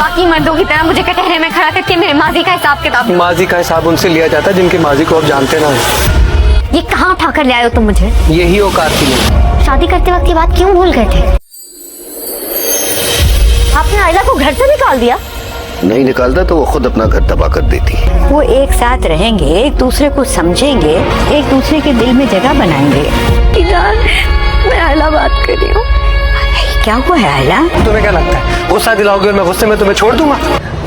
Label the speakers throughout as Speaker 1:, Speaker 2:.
Speaker 1: बाकी मर्दों की तरह मुझे कटहरे में खड़ा करके मेरे माजी का हिसाब किताब।
Speaker 2: माजी का हिसाब उनसे लिया जाता है जिनके माजी को आप जानते ना हो।
Speaker 1: ये कहाँ उठा कर ले आए हो तुम मुझे?
Speaker 2: यही औकात की नहीं।
Speaker 1: शादी करते वक्त की बात क्यों भूल गए थे? आपने आयला को घर से निकाल दिया?
Speaker 3: नहीं निकालता तो वो खुद अपना घर तबाह कर देती है।
Speaker 4: वो एक साथ रहेंगे, एक दूसरे को समझेंगे, एक दूसरे के दिल में जगह बनाएंगे।
Speaker 1: मैं आयला बात कर रही हूँ।
Speaker 4: क्या हुआ है आयला?
Speaker 2: तुम्हें क्या लगता है गुस्सा दिलाओगे और मैं गुस्से में तुम्हें छोड़ दूंगा?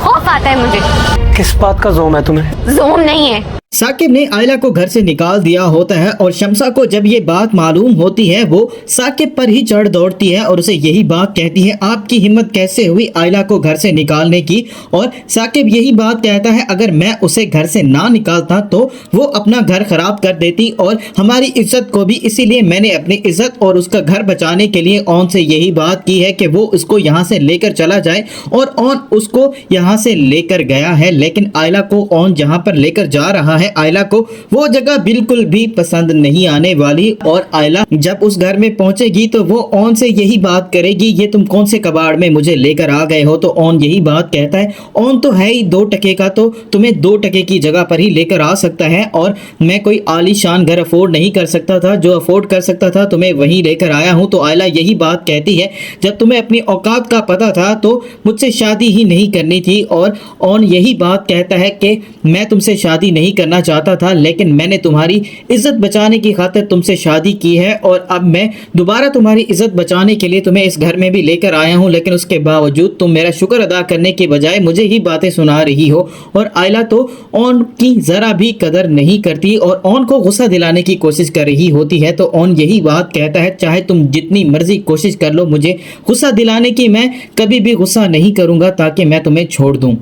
Speaker 1: खौफ आता है मुझे।
Speaker 2: किस बात का जोम है तुम्हें?
Speaker 1: जोम नहीं है।
Speaker 5: साकिब ने आयला को घर से निकाल दिया होता है और शमसा को जब ये बात मालूम होती है वो साकिब पर ही चढ़ दौड़ती है और उसे यही बात कहती है, आपकी हिम्मत कैसे हुई आयला को घर से निकालने की? और साकिब यही बात कहता है, अगर मैं उसे घर से ना निकालता तो वो अपना घर खराब कर देती और हमारी इज्जत को भी, इसीलिए मैंने अपनी इज्जत और उसका घर बचाने के लिए ऑन से यही बात की है कि वो उसको यहाँ से लेकर चला जाए। और ऑन उसको यहाँ से लेकर गया है, लेकिन आयला को ऑन जहाँ पर लेकर जा रहा है आयला को वो जगह बिल्कुल भी पसंद नहीं आने वाली। और आयला जब उस घर में पहुंचेगी तो वो ऑन से यही बात करेगी, ये तुम कौन से कबाड़ में मुझे लेकर आ गए हो? तो ऑन यही बात कहता है, ऑन तो है ही 2 टके का, तो तुम्हें 2 टके की जगह पर ही लेकर आ सकता है और मैं कोई आलीशान घर अफोर्ड नहीं कर सकता था, जो अफोर्ड कर सकता था तुम्हें वहीं लेकर आया हूं। तो आयला यही बात कहती है, जब तुम्हें अपनी औकात का पता था तो मुझसे शादी ही नहीं करनी थी। और ऑन यही बात कहता है कि मैं तुमसे शादी नहीं करना चाहता था, लेकिन मैंने तुम्हारी इज्जत बचाने की खातिर तुमसे शादी की है और अब मैं दोबारा तुम्हारी इज्जत बचाने के लिए तुम्हें इस घर में भी लेकर आया हूं, लेकिन उसके बावजूद तुम मेरा शुक्र अदा करने के बजाय मुझे ही बातें सुना रही हो। और आयला तो ऑन की जरा भी कदर नहीं करती और ऑन को गुस्सा दिलाने की कोशिश कर रही होती है। तो ऑन यही बात कहता है, चाहे तुम जितनी मर्जी कोशिश कर लो मुझे गुस्सा दिलाने की, मैं कभी भी गुस्सा नहीं करूंगा ताकि मैं तुम्हें छोड़ दूं।